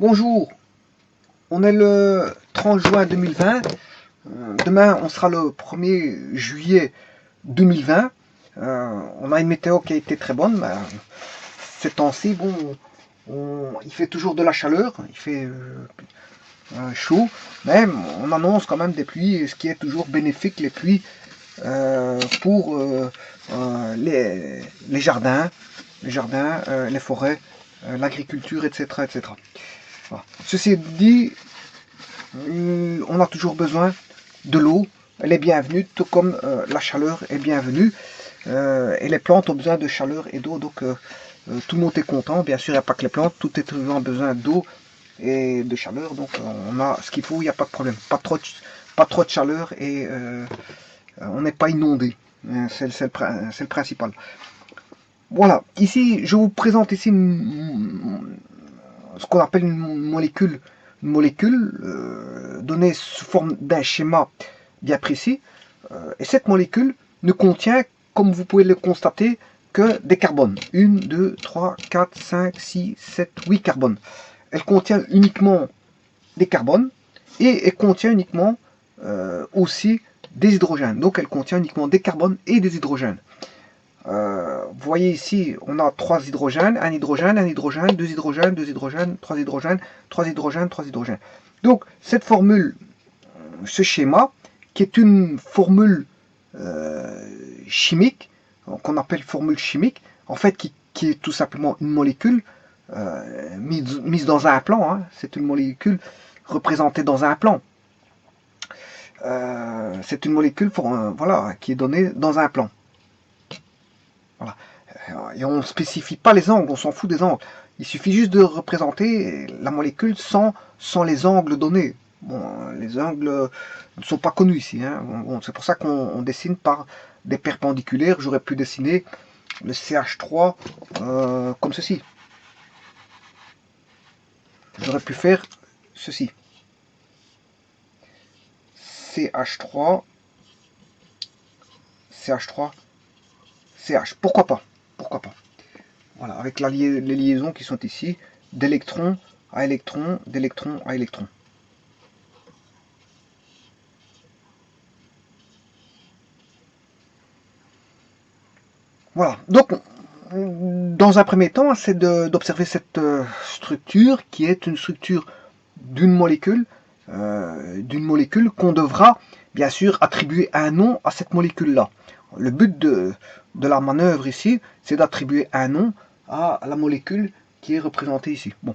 Bonjour, on est le 30 juin 2020. Demain, on sera le 1er juillet 2020. On a une météo qui a été très bonne. Mais ces temps-ci, bon, il fait toujours de la chaleur, il fait chaud, mais on annonce quand même des pluies, ce qui est toujours bénéfique, les pluies, pour les jardins, les forêts, l'agriculture, etc., etc. Voilà. Ceci dit, on a toujours besoin de l'eau, elle est bienvenue, tout comme la chaleur est bienvenue. Et les plantes ont besoin de chaleur et d'eau, donc tout le monde est content. Bien sûr, il n'y a pas que les plantes, tout être humain a besoin d'eau et de chaleur, donc on a ce qu'il faut, il n'y a pas de problème. Pas trop de chaleur et on n'est pas inondé, c'est le principal. Voilà, ici je vous présente ici ce qu'on appelle une molécule donnée sous forme d'un schéma bien précis. Et cette molécule ne contient, comme vous pouvez le constater, que des carbones. 1, 2, 3, 4, 5, 6, 7, 8 carbones. Elle contient uniquement des carbones et elle contient uniquement aussi des hydrogènes. Donc elle contient uniquement des carbones et des hydrogènes. Vous voyez ici, on a 3 hydrogènes, un hydrogène, 2 hydrogènes, 2 hydrogènes, 3 hydrogènes, 3 hydrogènes, 3 hydrogènes. Donc cette formule, ce schéma, qui est une formule chimique, qu'on appelle formule chimique, en fait qui est tout simplement une molécule mise dans un plan, hein. C'est une molécule représentée dans un plan. C'est une molécule voilà, qui est donnée dans un plan. Voilà. Et on ne spécifie pas les angles, on s'en fout des angles. Il suffit juste de représenter la molécule sans les angles donnés. Bon, les angles ne sont pas connus ici, hein. Bon, c'est pour ça qu'on dessine par des perpendiculaires. J'aurais pu dessiner le CH3 comme ceci. J'aurais pu faire ceci. CH3, CH3, CH. Pourquoi pas? Pourquoi pas? Voilà, avec les liaisons qui sont ici, d'électron à électron, d'électron à électron. Voilà, donc dans un premier temps, c'est d'observer cette structure qui est une structure d'une molécule qu'on devra bien sûr attribuer un nom à cette molécule-là. Le but de la manœuvre ici, c'est d'attribuer un nom à la molécule qui est représentée ici. Bon,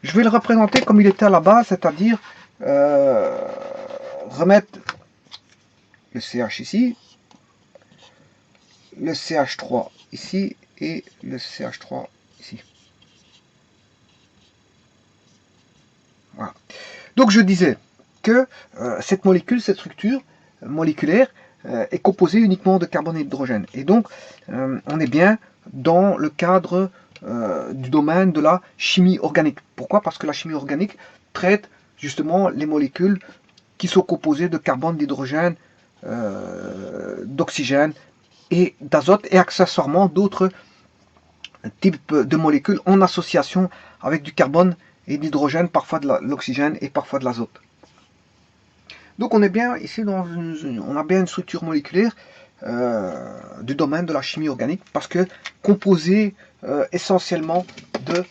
je vais le représenter comme il était à la base, c'est-à-dire remettre le CH ici, le CH3 ici et le CH3 ici. Voilà. Donc je disais que cette molécule, cette structure moléculaire est composée uniquement de carbone et d'hydrogène. Et donc on est bien dans le cadre du domaine de la chimie organique. Pourquoi? Parce que la chimie organique traite justement les molécules qui sont composées de carbone, d'hydrogène, d'oxygène et d'azote, et accessoirement d'autres types de molécules en association avec du carbone et de l'hydrogène, parfois de l'oxygène et parfois de l'azote. Donc on est bien ici on a bien une structure moléculaire du domaine de la chimie organique, parce que composée essentiellement de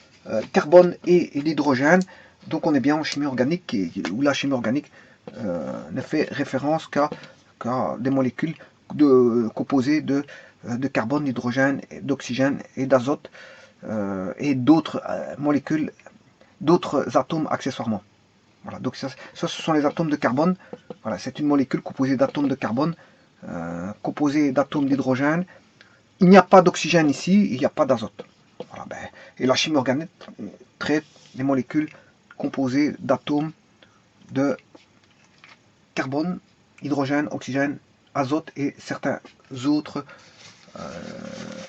carbone et d'hydrogène. Donc on est bien en chimie organique, où la chimie organique ne fait référence qu'à des molécules composées de carbone, d'hydrogène, d'oxygène et d'azote, et d'autres molécules, d'autres atomes accessoirement. Voilà, donc ça, ce sont les atomes de carbone. Voilà, c'est une molécule composée d'atomes de carbone, composée d'atomes d'hydrogène. Il n'y a pas d'oxygène ici, il n'y a pas d'azote. Voilà, et la chimie organique traite les molécules composées d'atomes de carbone, hydrogène, oxygène, azote et certains autres,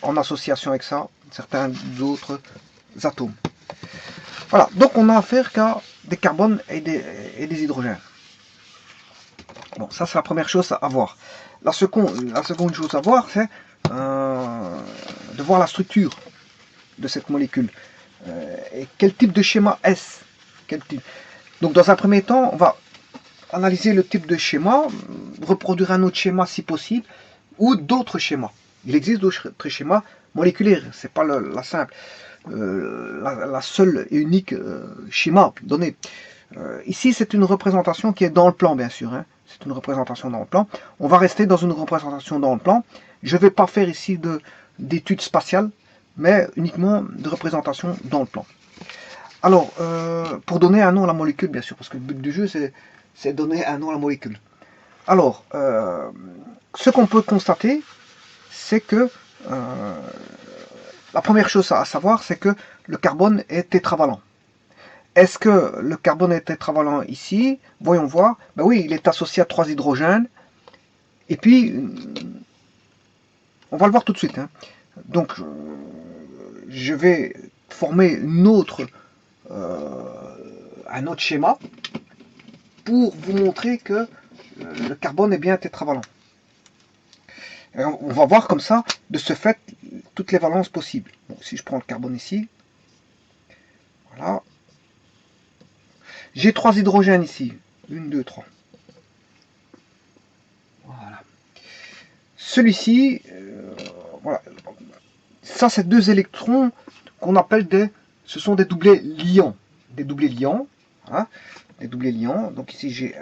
en association avec ça, certains autres atomes. Voilà, donc on a affaire qu'à des carbones et des hydrogènes. Bon, ça c'est la première chose à voir. La seconde chose à voir, c'est de voir la structure de cette molécule. Et quel type de schéma est-ce? Quel type. Donc dans un premier temps, on va analyser le type de schéma, reproduire un autre schéma si possible, ou d'autres schémas. Il existe d'autres schémas moléculaires, c'est pas la simple, la seule et unique schéma donné. Ici, c'est une représentation qui est dans le plan, bien sûr. Hein. C'est une représentation dans le plan. On va rester dans une représentation dans le plan. Je ne vais pas faire ici d'études spatiales, mais uniquement de représentation dans le plan. Alors, pour donner un nom à la molécule, bien sûr, parce que le but du jeu, c'est donner un nom à la molécule. Alors, ce qu'on peut constater, c'est que la première chose à savoir, c'est que le carbone est tétravalent. Est-ce que le carbone est tétravalent ici? Voyons voir. Ben oui, il est associé à 3 hydrogènes. Et puis, on va le voir tout de suite. Hein. Donc, je vais former un autre schéma pour vous montrer que le carbone est bien tétravalent. Et on va voir comme ça, de ce fait, toutes les valences possibles. Donc, si je prends le carbone ici, voilà. J'ai 3 hydrogènes ici. 1, 2, 3. Voilà. Celui-ci, voilà. Ça, c'est 2 électrons qu'on appelle ce sont des doublés liants. Des doublés liants. Voilà. Des doublés liants. Donc ici, j'ai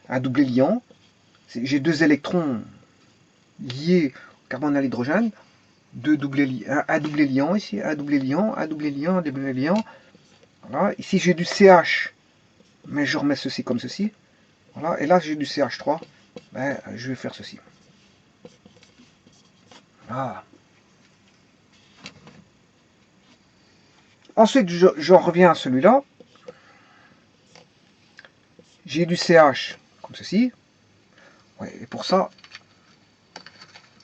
un doublé liant. J'ai 2 électrons liés au carbone et à l'hydrogène. Un doublé liant ici, un doublé liant, un doublé liant, un doublé liant. Voilà. Ici, j'ai du CH, mais je remets ceci comme ceci. Voilà. Et là, j'ai du CH3. Ben, je vais faire ceci. Voilà. Ensuite, j'en reviens à celui-là. J'ai du CH comme ceci. Ouais, et pour ça,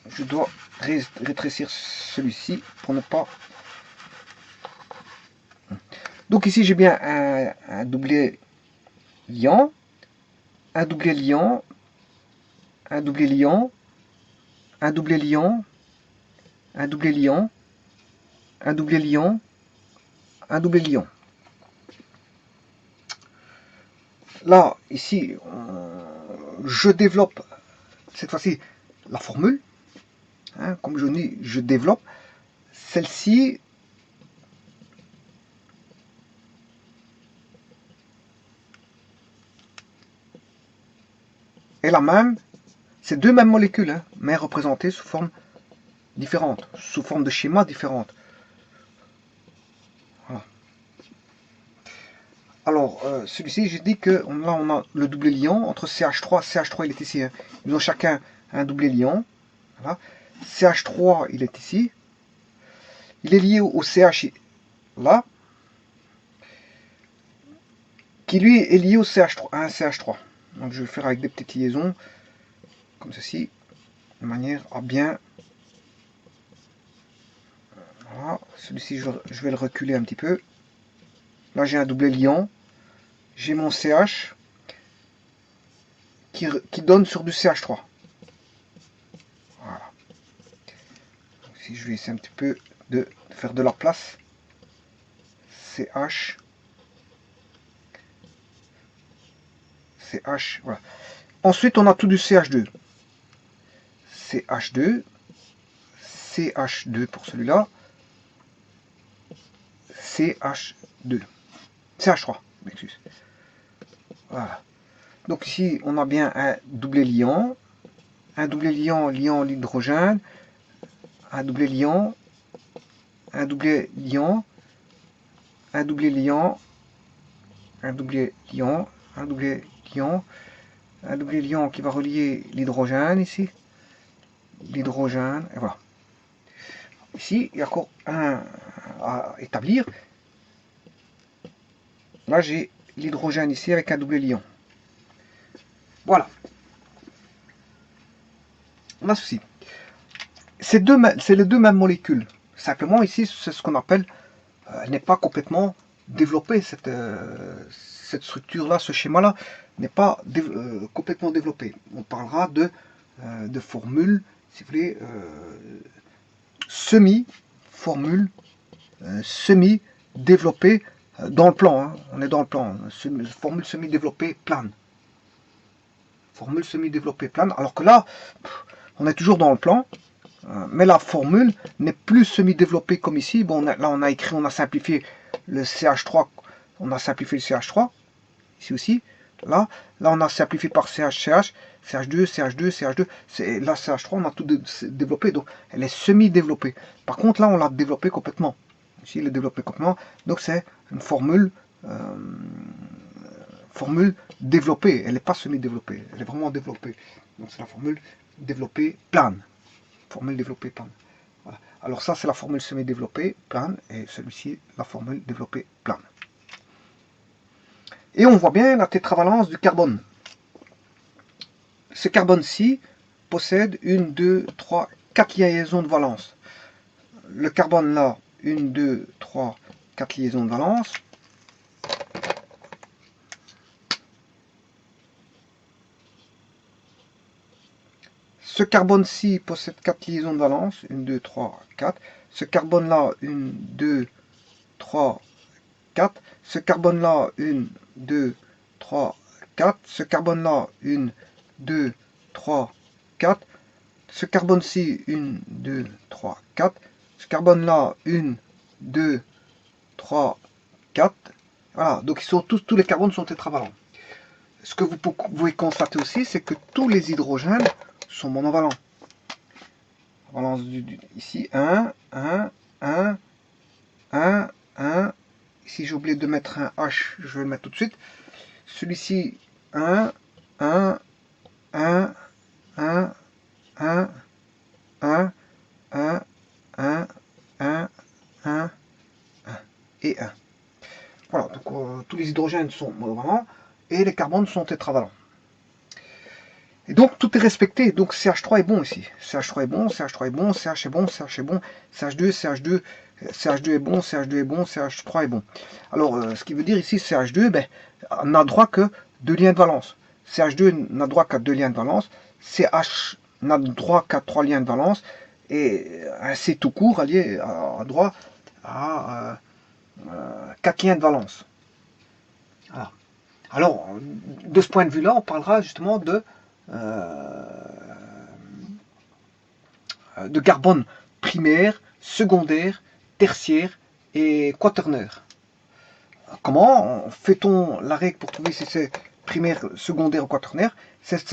je dois rétrécir celui-ci pour ne pas... Donc ici, j'ai bien un doublé liant, un doublé liant, un doublé liant, un doublé liant, un doublé liant, un doublé liant, un doublé liant. Là, ici, je développe cette fois-ci la formule. Hein, comme je dis, je développe. Celle-ci, est la même. C'est 2 mêmes molécules, hein, mais représentées sous forme différente, sous forme de schéma différente. Voilà. Alors, celui-ci, j'ai dit que là, on a le doublé liant entre CH3. CH3, il est ici. Hein. Ils ont chacun un doublé liant. Voilà. CH3, il est ici. Il est lié au CH là, qui lui est lié au CH3, à un CH3. Donc, je vais le faire avec des petites liaisons, comme ceci, de manière à bien... Voilà. Celui-ci, je vais le reculer un petit peu. Là, j'ai un doublé liant. J'ai mon CH qui donne sur du CH3. Voilà. Donc, si je vais essayer un petit peu de faire de la place, CH, voilà. Ensuite, on a tout du CH2. CH2, CH2 pour celui-là, CH2, CH3, m'excuse. Voilà. Donc ici, on a bien un doublé liant liant l'hydrogène, un doublé liant, un doublé liant, un doublé liant, un doublé liant, un doublé liant, un doublé liant qui va relier l'hydrogène ici, l'hydrogène, et voilà. Ici, il y a encore un à établir. Là, j'ai l'hydrogène ici avec un doublé liant. Voilà. On a ceci. C'est les 2 mêmes molécules. Simplement, ici, c'est ce qu'on appelle, elle n'est pas complètement développée, cette structure-là, ce schéma-là, n'est pas complètement développé. On parlera de formules, si vous voulez, semi-formule, semi développée dans le plan. Hein. On est dans le plan. Formule semi-développée plane. Formule semi-développée plane. Alors que là, on est toujours dans le plan. Mais la formule n'est plus semi-développée comme ici. Bon, là, on a écrit, on a simplifié le CH3. On a simplifié le CH3. Ici aussi. Là, on a simplifié par CH, CH2, CH2, CH2. Là, CH3, on a tout développé. Donc, elle est semi-développée. Par contre, là, on l'a développée complètement. Ici, il est développé complètement. Donc, c'est une formule développée. Elle n'est pas semi-développée. Elle est vraiment développée. Donc, c'est la formule développée plane. Formule développée plane. Voilà. Alors, ça, c'est la formule semi-développée plane. Et celui-ci, la formule développée plane. Et on voit bien la tétravalence du carbone. Ce carbone-ci possède 1, 2, 3, 4 liaisons de valence. Le carbone là, 1, 2, 3, 4 liaisons de valence. Ce carbone-ci possède 4 liaisons de valence. 1, 2, 3, 4. Ce carbone-là, 1, 2, 3, 4. Ce carbone-là, 1, 2, 3, 4. Ce carbone-là, 1, 2, 3, 4. Ce carbone-ci, 1, 2, 3, 4. Ce carbone-là, 1, 2, 3, 4. Voilà, donc ils sont tous les carbones sont tétravalents. Ce que vous pouvez constater aussi, c'est que tous les hydrogènes sont monovalents. Valence ici, 1, 1, 1, 1, 1. Ici, j'ai oublié de mettre un H, je vais le mettre tout de suite. Celui-ci, 1, 1, 1, 1, 1, 1, 1, 1, 1, 1, 1 et 1. Voilà, donc tous les hydrogènes sont monovalents et les carbones sont tétravalents. Et donc tout est respecté, donc CH3 est bon ici. CH3 est bon, CH3 est bon, CH est bon, CH est bon, CH2, CH2, CH2 est bon, CH2 est bon, CH3 est bon. Alors ce qui veut dire ici CH2, ben, n'a droit que 2 liens de valence. CH2 n'a droit qu'à 2 liens de valence, CH n'a droit qu'à 3 liens de valence, et un C tout court allié a droit à 4 liens de valence. Voilà. Alors, de ce point de vue-là, on parlera justement de carbone primaire, secondaire, tertiaire et quaternaire. Comment fait-on la règle pour trouver si c'est primaire, secondaire ou quaternaire?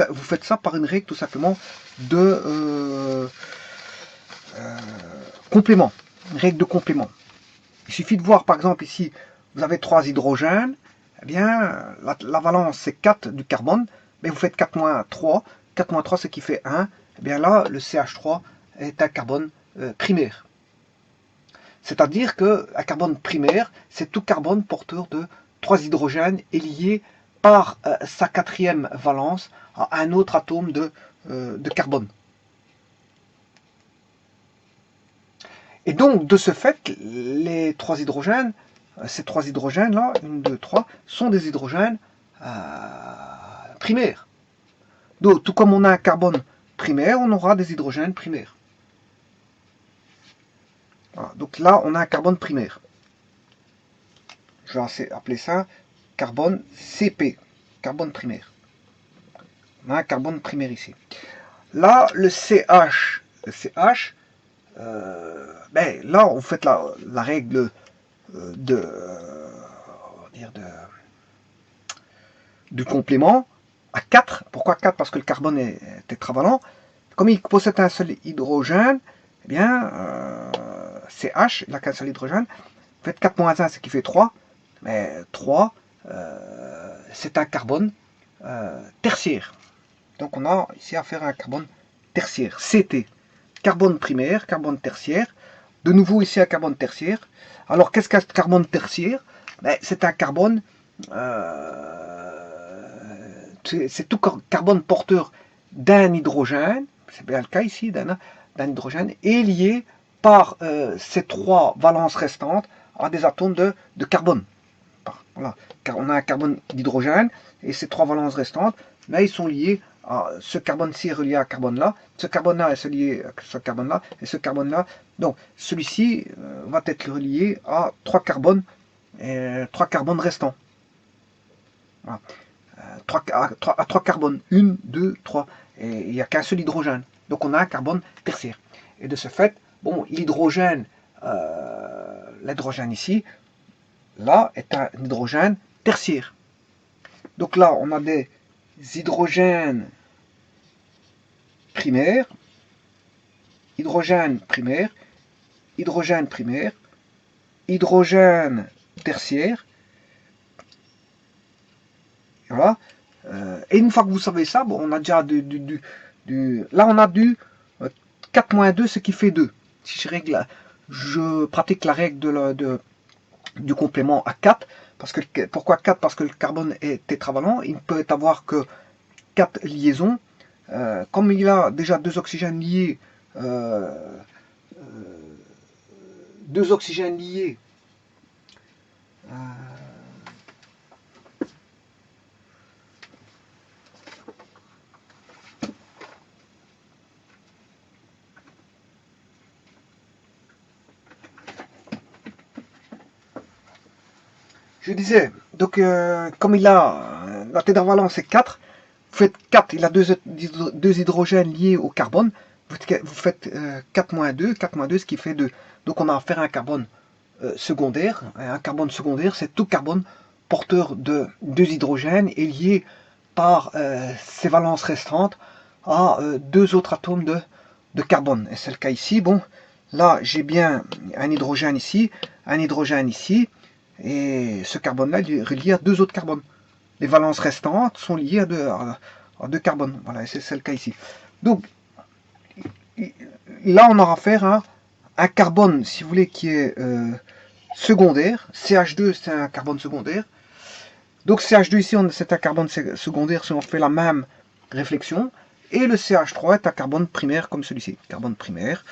Vous faites ça par une règle tout simplement de complément, une règle de complément. Il suffit de voir par exemple ici, vous avez 3 hydrogènes, eh bien la valence c'est 4 du carbone, mais vous faites 4 moins 3, 4 moins 3 c'est qui fait 1, eh bien là le CH3 est un carbone primaire. C'est-à-dire qu'un carbone primaire, c'est tout carbone porteur de 3 hydrogènes et lié par sa 4e valence à un autre atome de carbone. Et donc, de ce fait, les 3 hydrogènes, ces 3 hydrogènes-là, 1, 2, 3, sont des hydrogènes primaires. Donc, tout comme on a un carbone primaire, on aura des hydrogènes primaires. Voilà, donc là, on a un carbone primaire. Je vais appeler ça carbone CP, carbone primaire. On a un carbone primaire ici. Là, le CH, ben, là, on fait la règle du complément à 4. Pourquoi 4? Parce que le carbone est tétravalent. Comme il possède un seul hydrogène, eh bien, CH, il n'a qu'un seul hydrogène. Vous faites 4 moins 1, ce qui fait 3. Mais 3, c'est un carbone tertiaire. Donc on a ici affaire à un carbone tertiaire, CT. Carbone primaire, carbone tertiaire. De nouveau ici un carbone tertiaire. Alors qu'est-ce qu'un carbone tertiaire? Ben, c'est un carbone, c'est tout carbone porteur d'un hydrogène, c'est bien le cas ici, d'un hydrogène, et lié par ces 3 valences restantes à des atomes de carbone. Voilà. Car on a un carbone d'hydrogène et ces 3 valences restantes, là ils sont liés ce carbone-ci est relié à carbone-là, ce carbone-là est relié à ce carbone-là, et ce carbone-là. Donc, celui-ci va être relié à 3 carbones restants. Voilà. À 3 carbones. 1, 2, 3. Et il n'y a qu'un seul hydrogène. Donc, on a un carbone tertiaire. Et de ce fait, bon, l'hydrogène ici, là, est un hydrogène tertiaire. Donc là, on a des hydrogènes primaires, hydrogène primaire, hydrogène primaire, hydrogène tertiaire. Voilà. Et une fois que vous savez ça, bon, on a déjà là on a du 4-2, ce qui fait 2. Si je pratique la règle du complément à 4. Pourquoi 4? Parce que le carbone est tétravalent. Il ne peut avoir que 4 liaisons. Comme il a déjà 2 oxygènes liés, je disais, donc comme il a la tétravalence est 4, vous faites 4, il a 2 hydrogènes liés au carbone, vous faites 4-2, ce qui fait 2. Donc on a affaire à un carbone secondaire. Un carbone secondaire, c'est tout carbone porteur de 2 hydrogènes et lié par ses valences restantes à 2 autres atomes de carbone. Et c'est le cas ici. Bon, là j'ai bien un hydrogène ici, et ce carbone-là est relié à 2 autres carbones. Les valences restantes sont liées à 2 carbones. Voilà, c'est le cas ici. Donc, là, on aura affaire à un carbone, si vous voulez, qui est secondaire. CH2, c'est un carbone secondaire. Donc, CH2 ici, c'est un carbone secondaire si on fait la même réflexion. Et le CH3 est un carbone primaire comme celui-ci. Carbone primaire.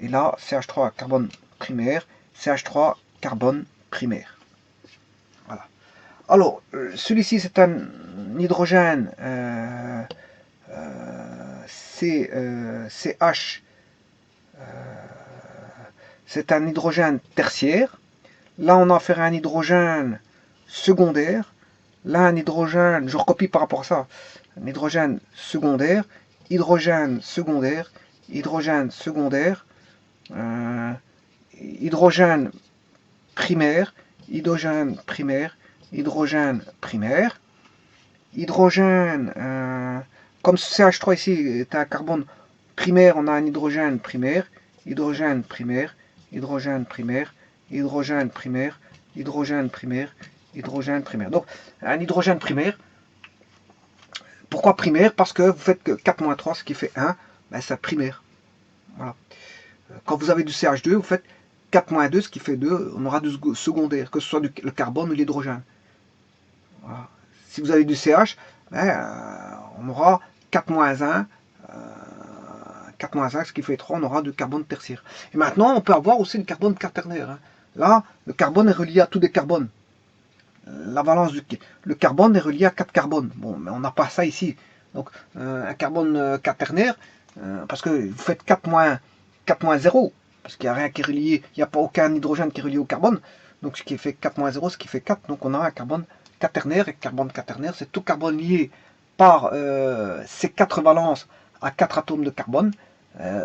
Et là, CH3, carbone primaire. CH3, carbone primaire. Voilà. Alors, celui-ci, c'est un hydrogène CH. C'est un hydrogène tertiaire. Là, on a affaire à un hydrogène secondaire. Là, un hydrogène, je recopie par rapport à ça, un hydrogène secondaire, hydrogène secondaire, hydrogène secondaire, hydrogène primaire, hydrogène primaire, hydrogène primaire, hydrogène, comme CH3 ici est un carbone primaire, on a un hydrogène primaire, hydrogène primaire, hydrogène primaire, hydrogène primaire, hydrogène primaire, hydrogène primaire. Donc, un hydrogène primaire. Pourquoi primaire? Parce que vous faites que 4-3, ce qui fait 1, ben c'est primaire. Voilà. Quand vous avez du CH2, vous faites 4-2, ce qui fait 2, on aura du secondaire, que ce soit le carbone ou l'hydrogène. Voilà. Si vous avez du CH, ben, on aura 4-1, 4-1, ce qui fait 3, on aura du carbone tertiaire. Et maintenant, on peut avoir aussi le carbone quaternaire. Hein. Là, le carbone est relié à tous des carbones. La valence le carbone est relié à 4 carbones. Bon, mais on n'a pas ça ici. Donc, un carbone quaternaire, parce que vous faites 4 0, parce qu'il n'y a rien qui est relié, il n'y a pas aucun hydrogène qui est relié au carbone. Donc, ce qui fait 4 0, ce qui fait 4. Donc, on a un carbone quaternaire, et carbone quaternaire, c'est tout carbone lié par ces 4 valences à 4 atomes de carbone.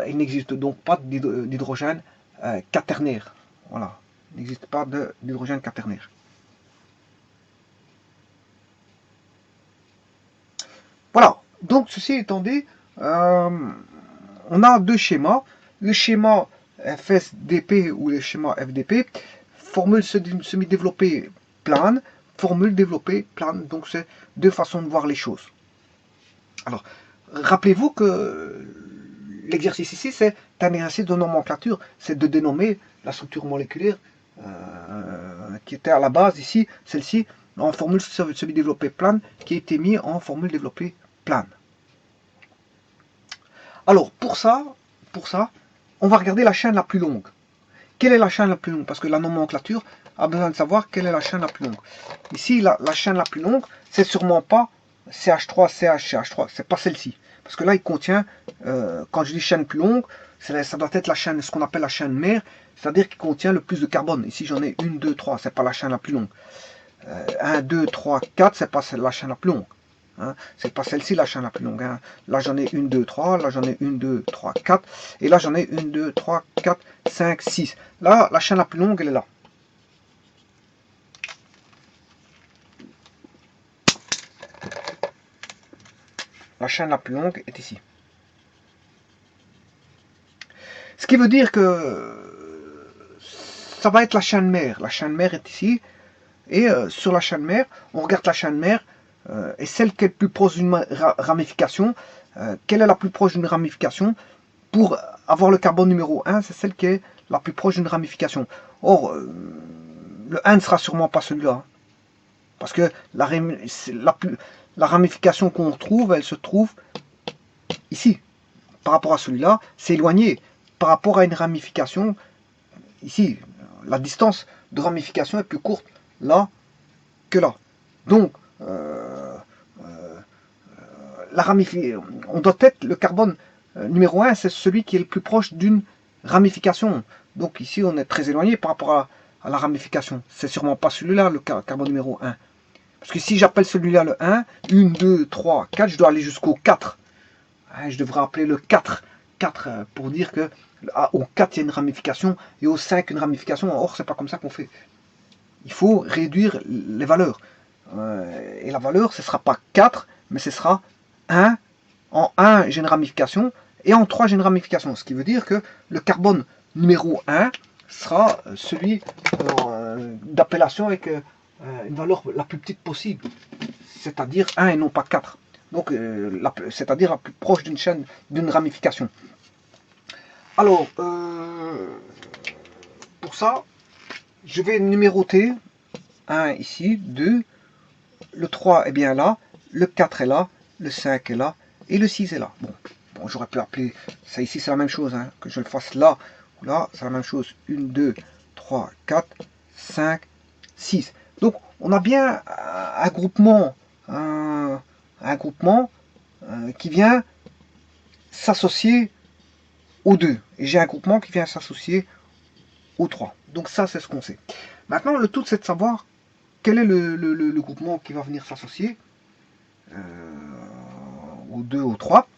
Il n'existe donc pas d'hydrogène quaternaire. Voilà, il n'existe pas d'hydrogène quaternaire. Voilà, donc ceci étant dit, on a 2 schémas. Le schéma FSDP ou le schéma FDP, formule semi-développée plane, formule développée plane. Donc c'est 2 façons de voir les choses. Alors, rappelez-vous que l'exercice ici, c'est un exercice de nomenclature, c'est de dénommer la structure moléculaire qui était à la base ici, celle-ci, en formule semi-développée plane, qui a été mise en formule développée plane. Alors, pour ça, on va regarder la chaîne la plus longue. Quelle est la chaîne la plus longue? Parce que la nomenclature a besoin de savoir quelle est la chaîne la plus longue. Ici, la chaîne la plus longue, c'est sûrement pas CH3, CH, CH3, c'est pas celle-ci. Parce que là, il contient, quand je dis chaîne plus longue, ça doit être la chaîne, ce qu'on appelle la chaîne mère, c'est-à-dire qu'il contient le plus de carbone. Ici, j'en ai 1, 2, 3, c'est pas la chaîne la plus longue. 1, 2, 3, 4, c'est pas la chaîne la plus longue. Hein. C'est pas celle-ci la chaîne la plus longue. Hein. Là, j'en ai 1, 2, 3, là, j'en ai 1, 2, 3, 4, et là, j'en ai 1, 2, 3, 4, 5, 6. Là, la chaîne la plus longue, elle est là. La chaîne la plus longue est ici. Ce qui veut dire que ça va être la chaîne mère. La chaîne mère est ici. Et sur la chaîne mère, on regarde la chaîne mère et celle qui est le plus proche d'une ramification. Quelle est la plus proche d'une ramification? Pour avoir le carbone numéro 1, c'est celle qui est la plus proche d'une ramification. Or, le 1 ne sera sûrement pas celui-là. Parce que la ramification qu'on retrouve, elle se trouve ici. Par rapport à celui-là, c'est éloigné. Par rapport à une ramification, ici, la distance de ramification est plus courte là que là. Donc, on doit être le carbone numéro 1, c'est celui qui est le plus proche d'une ramification. Donc ici, on est très éloigné par rapport à la ramification. C'est sûrement pas celui-là, le carbone numéro 1. Parce que si j'appelle celui-là le 1, 1, 2, 3, 4, je dois aller jusqu'au 4. Je devrais appeler le 4. 4 pour dire que au 4, il y a une ramification et au 5, une ramification. Or, c'est pas comme ça qu'on fait. Il faut réduire les valeurs. Et la valeur, ce ne sera pas 4, mais ce sera 1. En 1, j'ai une ramification, et en 3, j'ai une ramification. Ce qui veut dire que le carbone numéro 1 sera celui d'appellation avec une valeur la plus petite possible, c'est-à-dire 1 et non pas 4. Donc, c'est-à-dire la plus proche d'une chaîne, d'une ramification. Alors, pour ça, je vais numéroter 1 ici, 2, le 3 est bien là, le 4 est là, le 5 est là, et le 6 est là. Bon j'aurais pu appeler ça ici, c'est la même chose, hein, que je le fasse là ou là, c'est la même chose. 1, 2, 3, 4, 5, 6. Donc, on a bien un groupement, qui vient s'associer aux 2. Et j'ai un groupement qui vient s'associer aux 3. Donc ça, c'est ce qu'on sait. Maintenant, le tout, c'est de savoir quel est le groupement qui va venir s'associer au 2, au 3.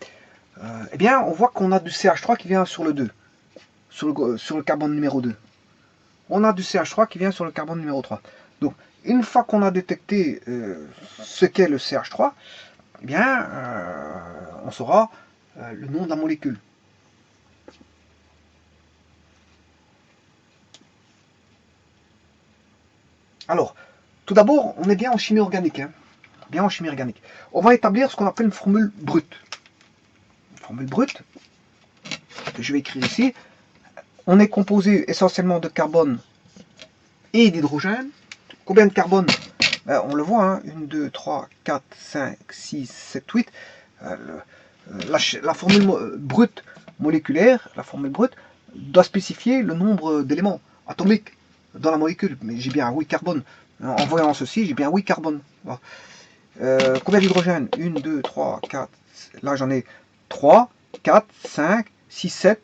Eh bien, on voit qu'on a du CH3 qui vient sur le 2, sur le carbone numéro 2. On a du CH3 qui vient sur le carbone numéro 3. Donc, une fois qu'on a détecté ce qu'est le CH3, eh bien, on saura le nom de la molécule. Alors, tout d'abord, on est bien en chimie organique. Hein, bien en chimie organique. On va établir ce qu'on appelle une formule brute. Une formule brute, que je vais écrire ici. On est composé essentiellement de carbone et d'hydrogène. Combien de carbone? On le voit, hein, 1, 2, 3, 4, 5, 6, 7, 8. La formule brute moléculaire, la formule brute, doit spécifier le nombre d'éléments atomiques dans la molécule. Mais j'ai bien 8 carbone. En voyant ceci, j'ai bien 8 carbone. Combien d'hydrogène? 1, 2, 3, 4. Là, j'en ai 3, 4, 5, 6, 7,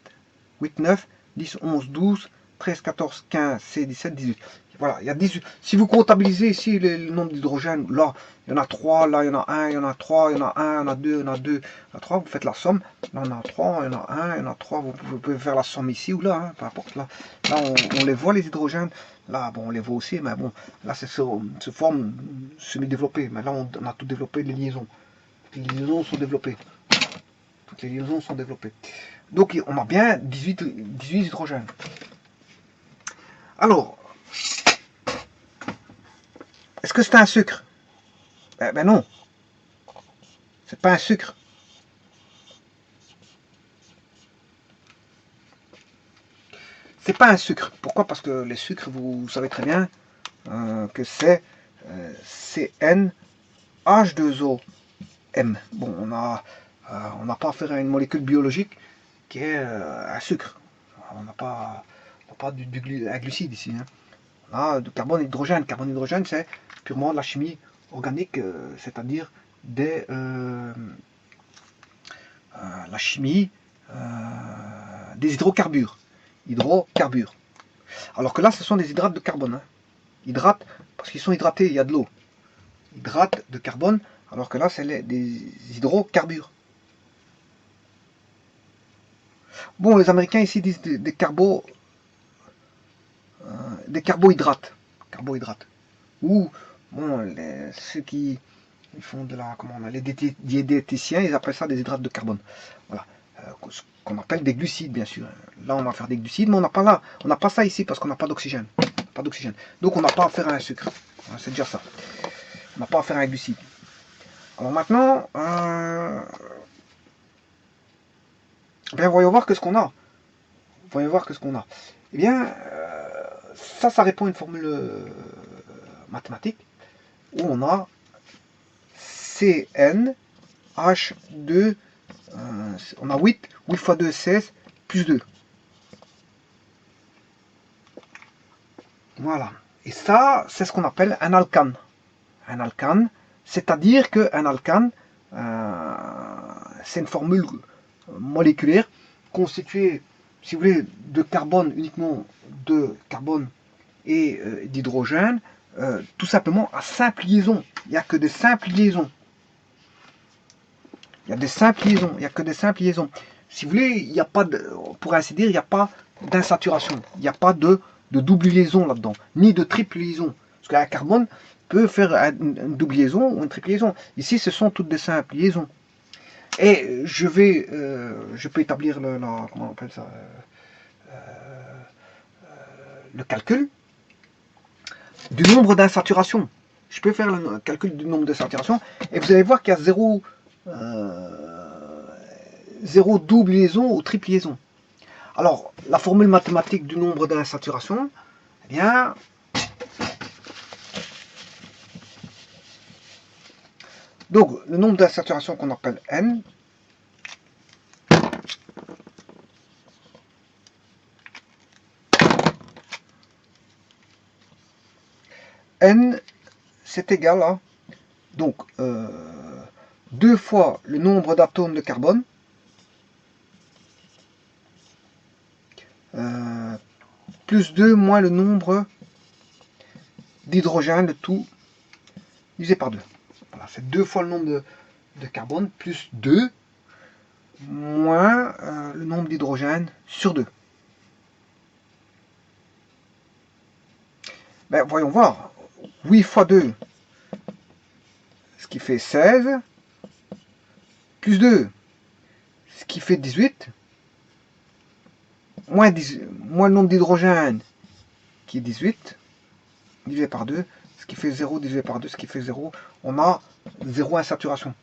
8, 9, 10, 11, 12, 13, 14, 15, 16, 17, 18. Voilà, il y a 18. Si vous comptabilisez ici le nombre d'hydrogène, là, il y en a 3, là, il y en a 1, il y en a 3, il y en a 1, il y en a 2, il y en a 2, il y en a 3, vous faites la somme. Là, il y en a 3, il y en a 1, il y en a 3, vous pouvez faire la somme ici ou là, hein, peu importe. Là, on les voit, les hydrogènes. Là, bon, on les voit aussi, mais bon, là, c'est sous forme semi-développée. Mais là, on a tout développé, les liaisons. Les liaisons sont développées. Toutes les liaisons sont développées. Donc, on a bien 18 hydrogènes. Alors, est-ce que c'est un sucre? Ben non. C'est pas un sucre. C'est pas un sucre. Pourquoi? Parce que les sucres, vous savez très bien que c'est CnH2O. Bon, on n'a pas affaire à une molécule biologique qui est un sucre. On n'a pas un glucide ici. Hein. On a du carbone et d'hydrogène. Carbone et hydrogène, c'est purement de la chimie organique, c'est-à-dire la chimie des hydrocarbures. Hydrocarbures. Alors que là, ce sont des hydrates de carbone. Hein. Hydrates, parce qu'ils sont hydratés, il y a de l'eau. Hydrates de carbone, alors que là, c'est des hydrocarbures. Bon, les Américains ici disent des carbohydrates. Carbohydrates. Ou, bon, ceux qui ils font de la, comment on a, les diététiciens, ils appellent ça des hydrates de carbone. Voilà. Ce qu'on appelle des glucides, bien sûr. Là, on va faire des glucides, mais on n'a pas là. On n'a pas ça ici parce qu'on n'a pas d'oxygène. Pas d'oxygène. Donc, on n'a pas affaire à un sucre. Voilà, c'est déjà ça. On n'a pas affaire à un glucide. Alors maintenant, bien, voyons voir qu'est-ce qu'on a. Voyons voir qu'est-ce qu'on a. Eh bien, ça répond à une formule mathématique où on a CnH2, on a 8 fois 2, 16, plus 2. Voilà. Et ça, c'est ce qu'on appelle un alcane. Un alcane, c'est-à-dire qu'un alcane, c'est une formule moléculaire constituée, si vous voulez, de carbone, uniquement de carbone et d'hydrogène, tout simplement à simple liaison. Il n'y a que des simples liaisons. Il y a des simples liaisons, il n'y a que des simples liaisons. Si vous voulez, il n'y a pas, pour ainsi dire, il n'y a pas d'insaturation. Il n'y a pas de double liaison là-dedans, ni de triple liaison. Parce qu'un carbone peut faire une double liaison ou une triple liaison. Ici, ce sont toutes des simples liaisons. Et je peux établir comment on appelle ça, le calcul du nombre d'insaturations. Je peux faire le calcul du nombre de saturations et vous allez voir qu'il y a zéro double liaison ou triple liaison. Alors, la formule mathématique du nombre d'insaturations, eh bien, donc le nombre d'insaturations qu'on appelle N, N, c'est égal à donc 2 fois le nombre d'atomes de carbone plus 2 moins le nombre d'hydrogène, de tout divisé par 2. Voilà, c'est 2 fois le nombre de carbone plus 2 moins le nombre d'hydrogène sur 2. Ben, voyons voir. 8 fois 2, ce qui fait 16, plus 2, ce qui fait 18, moins le nombre d'hydrogène, qui est 18, divisé par 2, ce qui fait 0, divisé par 2, ce qui fait 0. On a 0 insaturation.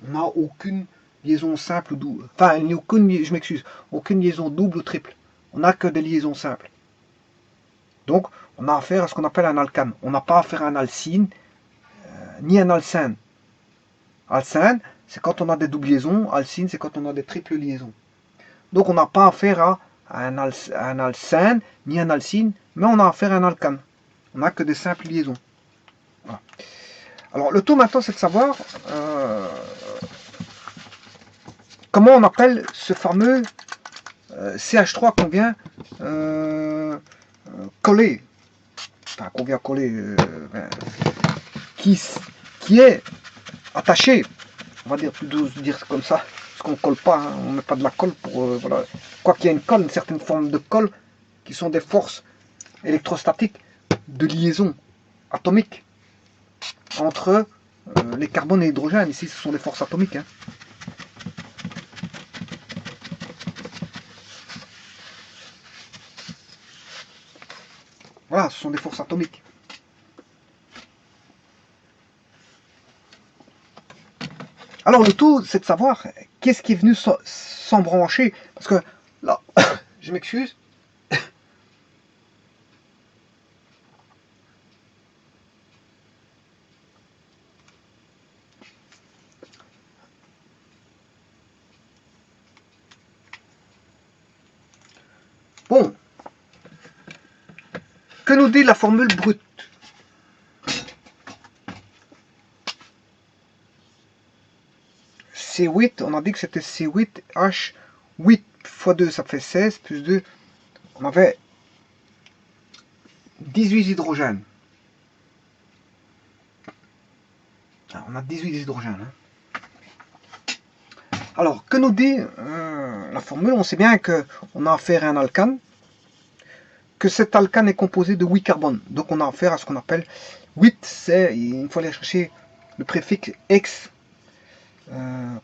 On n'a aucune liaison simple ou double. Enfin, je m'excuse, aucune liaison double ou triple. On n'a que des liaisons simples. Donc, on a affaire à ce qu'on appelle un alcane. On n'a pas affaire à un alcyne, ni un alcène. Alcène, c'est quand on a des doubles liaisons. Alcyne, c'est quand on a des triples liaisons. Donc, on n'a pas affaire à un alcène, ni un alcyne, mais on a affaire à un alcane. On n'a que des simples liaisons. Voilà. Alors, le tout maintenant, c'est de savoir comment on appelle ce fameux CH3 qu'on vient coller. Enfin, qu'on vient coller, qui est attaché, on va dire plutôt dire comme ça, parce qu'on ne colle pas, hein, on ne met pas de la colle pour, voilà. Quoi qu'il y ait une colle, une certaine forme de colle, qui sont des forces électrostatiques de liaison atomique entre les carbones et l'hydrogène. Ici, ce sont des forces atomiques. Hein. Voilà, ce sont des forces atomiques. Alors le tout, c'est de savoir qu'est-ce qui est venu s'embrancher. Parce que là, je m'excuse. Bon, que nous dit la formule brute? C8, on a dit que c'était C8H, 8 x 2, ça fait 16, plus 2, on avait 18 hydrogènes. On a 18 hydrogènes. Alors, que nous dit la formule? On sait bien qu'on a affaire à un alcane, que cet alcane est composé de 8 carbones. Donc on a affaire à ce qu'on appelle 8, c'est, il faut aller chercher le préfixe X,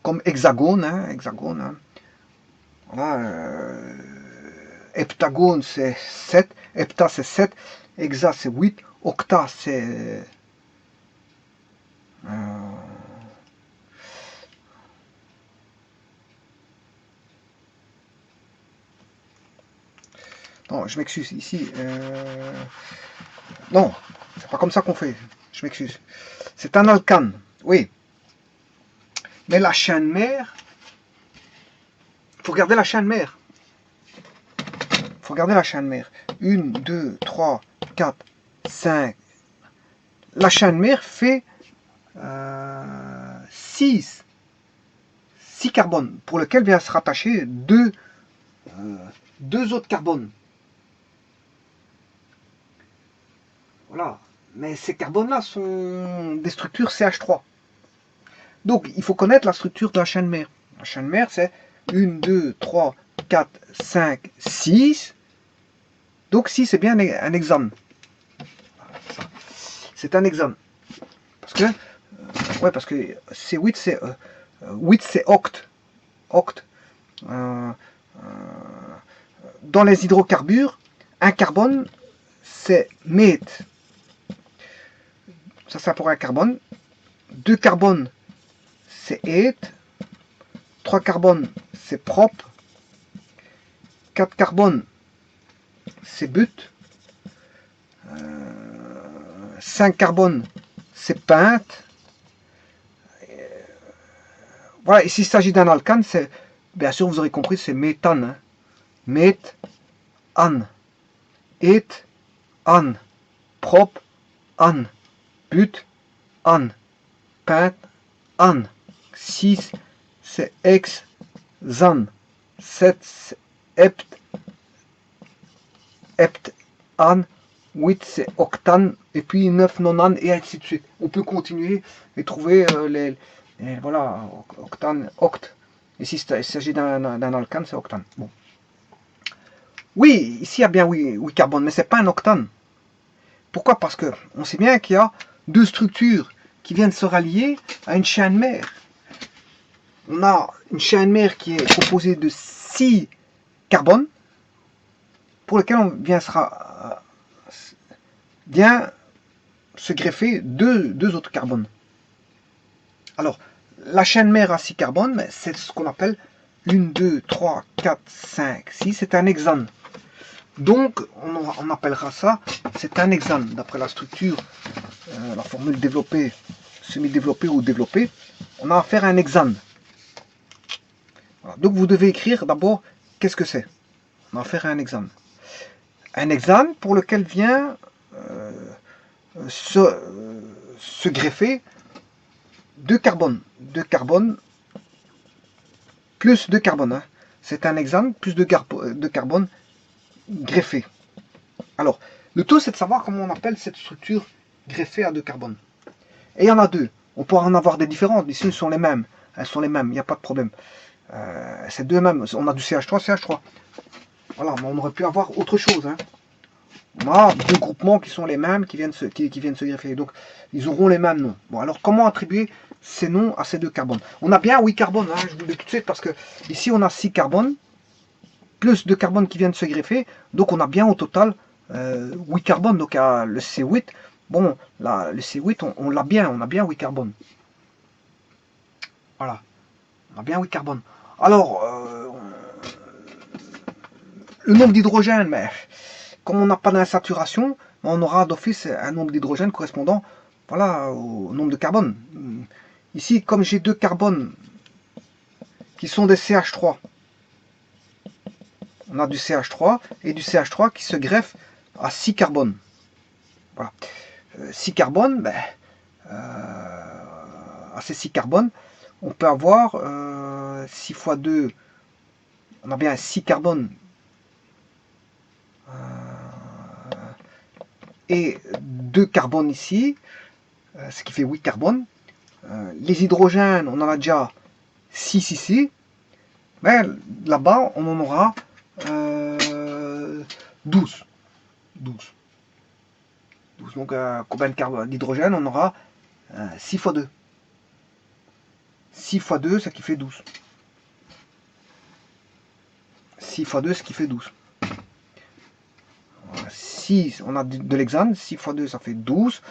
comme hexagone. Voilà, heptagone c'est 7, hepta c'est 7, hexa c'est 8, octa c'est... Non, je m'excuse, ici... Non, c'est pas comme ça qu'on fait, je m'excuse. C'est un alcane, oui. Mais la chaîne mère... Il faut regarder la chaîne mère. Il faut regarder la chaîne mère. 1, 2, 3, 4, 5. La chaîne mère fait 6 carbones, pour lequel vient se rattacher deux autres carbones. Voilà. Mais ces carbones-là sont des structures CH3. Donc, il faut connaître la structure de la chaîne mère. La chaîne mère, c'est 1, 2, 3, 4, 5, 6. Donc, 6, c'est bien un hexane. C'est un hexane. Parce que, parce que c'est 8, c'est 8, c'est octe. Octe. Dans les hydrocarbures, un carbone, c'est mètre. Ça, c'est pour un carbone. 2 carbones, c'est eth. 3 carbones, c'est propre. 4 carbones, c'est but. 5 carbones, c'est pente. Voilà, et s'il s'agit d'un alcane, c'est, bien sûr, vous aurez compris, c'est méthane. Hein. An. Et, an. Propre, an. But, an. Pente, an. 6, c'est ex, zan. 7, c'est hept, an. 8, c'est octane. Et puis 9, nonane, et ainsi de suite. On peut continuer et trouver voilà, octane, octe. Et s'il s'agit d'un alcane, c'est octane. Bon. Oui, ici il y a bien 8 carbones, mais ce n'est pas un octane. Pourquoi? Parce qu'on sait bien qu'il y a deux structures qui viennent se rallier à une chaîne mère. On a une chaîne mère qui est composée de 6 carbones, pour lesquels on vient se greffer deux autres carbones. Alors, la chaîne mère à 6 carbones, c'est ce qu'on appelle 1, 2, 3, 4, 5, 6, c'est un hexane. Donc, on appellera ça, c'est un hexane, d'après la structure, la formule développée, semi-développée ou développée, on a affaire à un hexane. Voilà. Donc, vous devez écrire d'abord, qu'est-ce que c'est? On a affaire à un hexane. Un hexane pour lequel vient se greffer 2 carbones. 2 carbones plus 2 carbones. Hein. C'est un hexane plus 2 carbones greffés. Alors, le tout, c'est de savoir comment on appelle cette structure greffée à 2 carbones. Et il y en a deux. On pourra en avoir des différentes. Ici, elles sont les mêmes. Elles sont les mêmes. Il n'y a pas de problème. C'est deux mêmes. On a du CH3, CH3. Voilà, mais on aurait pu avoir autre chose. Hein. On a deux groupements qui sont les mêmes, qui viennent se greffer. Donc, ils auront les mêmes noms. Bon, alors, comment attribuer ces noms à ces 2 carbones? On a bien 8 carbones, hein, je vous le dis tout de suite, parce que ici, on a 6 carbones, plus 2 carbones qui viennent se greffer. Donc, on a bien au total 8 carbones. Donc, le C8, bon, là, le C8, on l'a bien, on a bien 8 carbones. Voilà, on a bien 8 carbones. Alors, le nombre d'hydrogène, mais comme on n'a pas d'insaturation, on aura d'office un nombre d'hydrogène correspondant, voilà, au nombre de carbone. Ici, comme j'ai 2 carbones qui sont des CH3, on a du CH3 et du CH3 qui se greffe à 6 carbones. Voilà. 6 carbones, à ces 6 carbones, on peut avoir 6 fois 2, on a bien 6 carbone et 2 carbones ici, ce qui fait 8 carbones. Les hydrogènes, on en a déjà 6 ici, mais là-bas, on en aura 12. 12. Donc, combien d'hydrogène? On aura 6 fois 2. 6 fois 2, ce qui fait 12. 6 fois 2, ce qui fait 12. 6, on a de l'hexane, 6 fois 2, ça fait 12.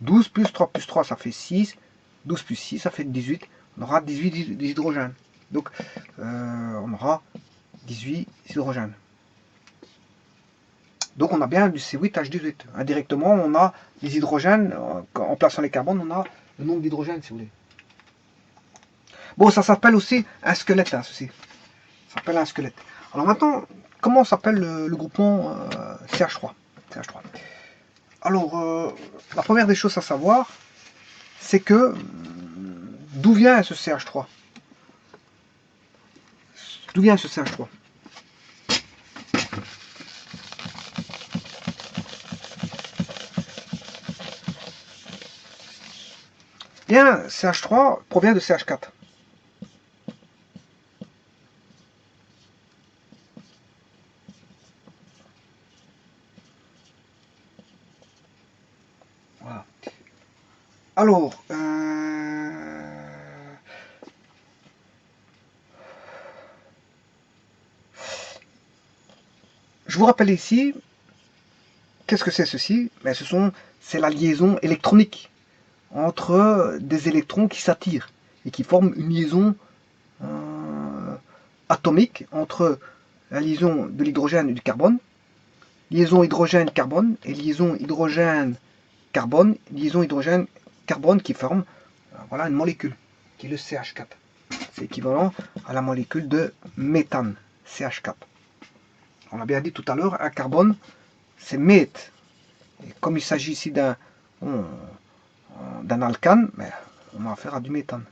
12 plus 3, ça fait 6. 12 plus 6, ça fait 18. On aura 18 hydrogènes. Donc, on aura 18 hydrogènes. Donc, on a bien du C8H18. Indirectement, on a les hydrogènes. En plaçant les carbones, on a le nombre d'hydrogènes, si vous voulez. Bon, ça s'appelle aussi un squelette, hein, ceci. Ça s'appelle un squelette. Alors maintenant, comment s'appelle le groupement CH3? Alors, la première des choses à savoir, c'est que d'où vient ce CH3? D'où vient ce CH3? Bien, CH3 provient de CH4. Voilà. Alors, je vous rappelle ici, qu'est-ce que c'est ceci? Ben, c'est la liaison électronique entre des électrons qui s'attirent et qui forment une liaison atomique entre la liaison de l'hydrogène et du carbone, liaison hydrogène-carbone et liaison hydrogène-carbone, liaison hydrogène-carbone qui forme voilà, une molécule qui est le CH4. C'est équivalent à la molécule de méthane, CH4. On l'a bien dit tout à l'heure, un carbone, c'est meth. Et comme il s'agit ici d'un alcane, mais on a affaire à du méthane.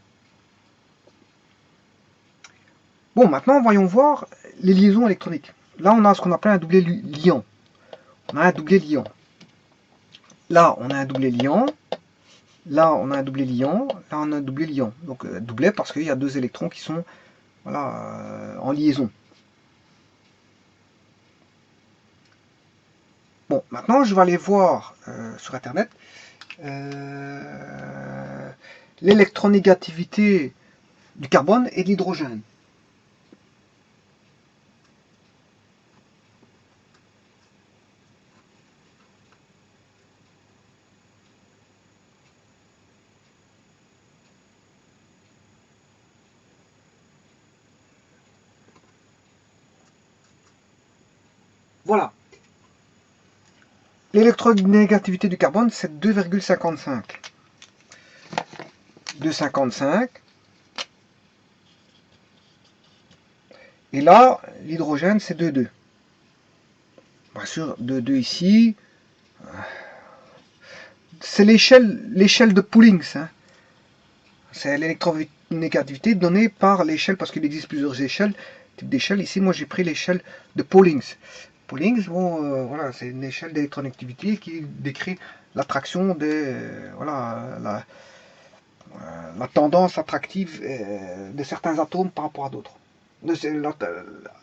Bon, maintenant, voyons voir les liaisons électroniques. Là, on a ce qu'on appelle un doublé liant. On a un doublé liant. Là, on a un doublé liant. Là, on a un doublé liant. Là, on a un doublé liant. Donc, doublé parce qu'il y a deux électrons qui sont voilà, en liaison. Bon, maintenant, je vais aller voir sur Internet l'électronégativité du carbone et de l'hydrogène. Voilà. L'électronégativité du carbone, c'est 2,55. 2,55. Et là, l'hydrogène, c'est 2,2. Bien sûr, 2,2 ici. C'est l'échelle de Pauling. Hein. C'est l'électronégativité donnée par l'échelle, parce qu'il existe plusieurs échelles, types d'échelles. Ici, moi, j'ai pris l'échelle de Pauling. Pauling, bon, voilà, c'est une échelle d'électronégativité qui décrit l'attraction des, voilà, la tendance attractive de certains atomes par rapport à d'autres.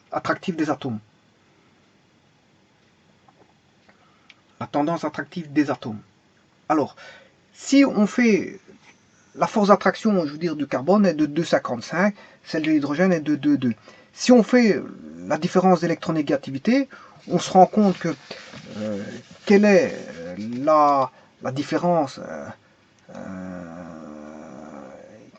Attractive des atomes. La tendance attractive des atomes. Alors, si on fait la force d'attraction, je veux dire, du carbone est de 2,55, celle de l'hydrogène est de 2,2. Si on fait la différence d'électronégativité, on se rend compte que quelle est la différence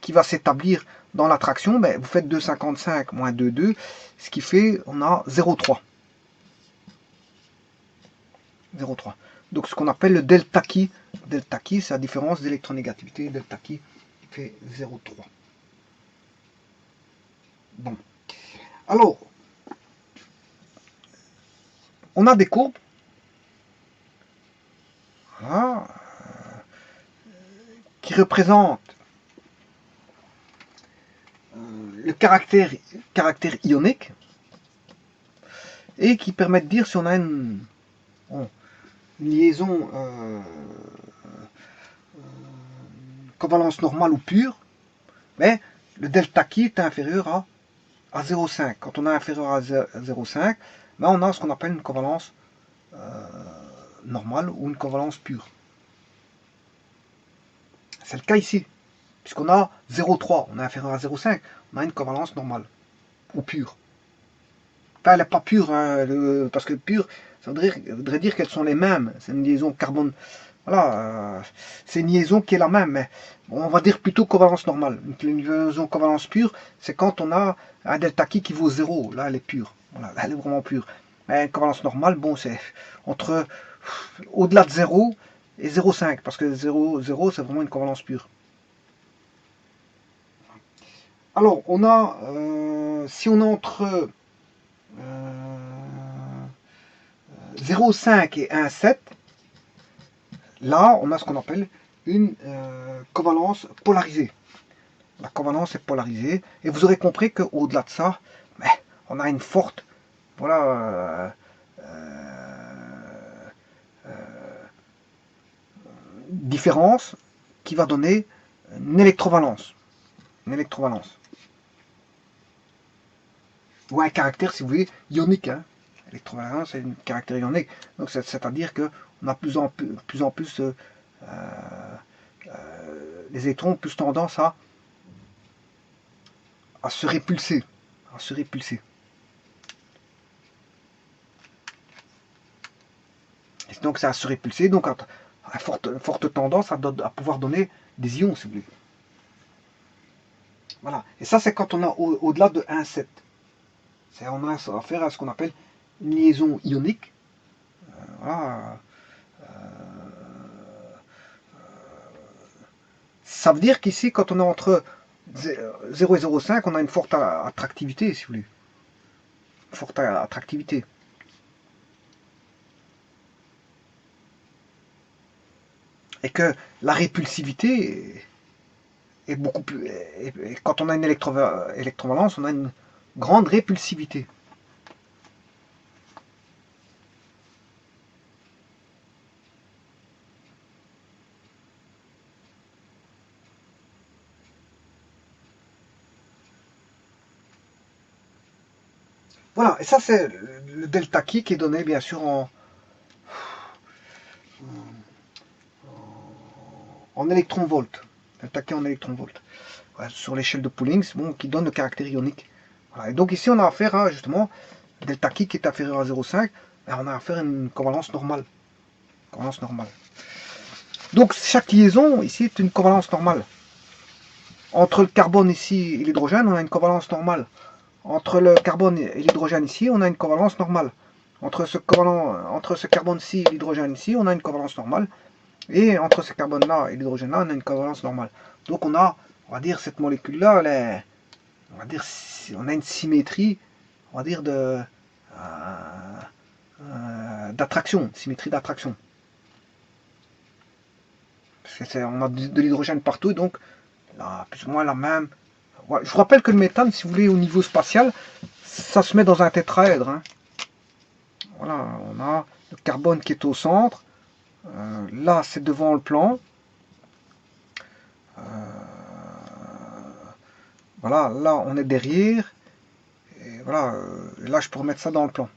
qui va s'établir dans l'attraction, ben, vous faites 2,55 moins 2,2, ce qui fait, on a 0,3. 0,3. Donc ce qu'on appelle le delta chi. Delta chi, c'est la différence d'électronégativité. Delta chi fait 0,3. Bon. Alors, on a des courbes. Voilà, qui représentent caractère ionique et qui permet de dire si on a une liaison covalence normale ou pure, mais le delta qui est inférieur à 0,5. Quand on est inférieur à 0,5, ben on a ce qu'on appelle une covalence normale ou une covalence pure. C'est le cas ici. Puisqu'on a 0,3, on est inférieur à 0,5, on a une covalence normale ou pure. Enfin, elle n'est pas pure, hein, parce que pure, ça voudrait dire qu'elles sont les mêmes. C'est une liaison carbone. Voilà, c'est une liaison qui est la même, mais bon, on va dire plutôt covalence normale. Une liaison covalence pure, c'est quand on a un delta qui vaut 0. Là, elle est pure. Voilà, elle est vraiment pure. Mais une covalence normale, bon, c'est entre au-delà de 0 et 0,5, parce que 0, c'est vraiment une covalence pure. Alors, on a, si on est entre 0,5 et 1,7, là, on a ce qu'on appelle une covalence polarisée. La covalence est polarisée. Et vous aurez compris qu'au-delà de ça, on a une forte différence qui va donner une électrovalence. Une électrovalence. Ou un caractère, si vous voulez, ionique. Hein. Électrovalence, c'est un caractère ionique. Donc, c'est-à-dire qu'on a plus en plus les électrons ont plus tendance à se repulser. À se repulser. Et donc, ça a se repulser, donc à forte tendance à pouvoir donner des ions, si vous voulez. Voilà. Et ça, c'est quand on a au-delà de 1,7. On a affaire à ce qu'on appelle une liaison ionique. Voilà. Ça veut dire qu'ici, quand on est entre 0 et 0,5, on a une forte attractivité, si vous voulez. Une forte attractivité. Et que la répulsivité est beaucoup plus... Et quand on a une électrovalence, on a une grande répulsivité. Voilà, et ça c'est le delta qui est donné bien sûr en électron-volt. Delta qui en électron-volt. Voilà, sur l'échelle de Pauling, bon, qui donne le caractère ionique. Voilà, et donc ici on a affaire à justement delta qui est inférieur à 0,5, on a affaire à une covalence normale. Covalence normale. Donc chaque liaison ici est une covalence normale. Entre le carbone ici et l'hydrogène, on a une covalence normale. Entre le carbone et l'hydrogène ici, on a une covalence normale. Entre ce carbone-ci et l'hydrogène ici, on a une covalence normale. Et entre ce carbone-là et l'hydrogène-là, on a une covalence normale. Donc on a, on va dire, cette molécule-là, on va dire, on a une symétrie, on va dire, d'attraction, symétrie d'attraction. Parce que on a de l'hydrogène partout, donc là, plus ou moins la même. Ouais, je vous rappelle que le méthane, si vous voulez, au niveau spatial, ça se met dans un tétraèdre. Hein. Voilà, on a le carbone qui est au centre. Là, c'est devant le plan. Voilà, là, on est derrière. Et voilà, là, je pourrais mettre ça dans le plan.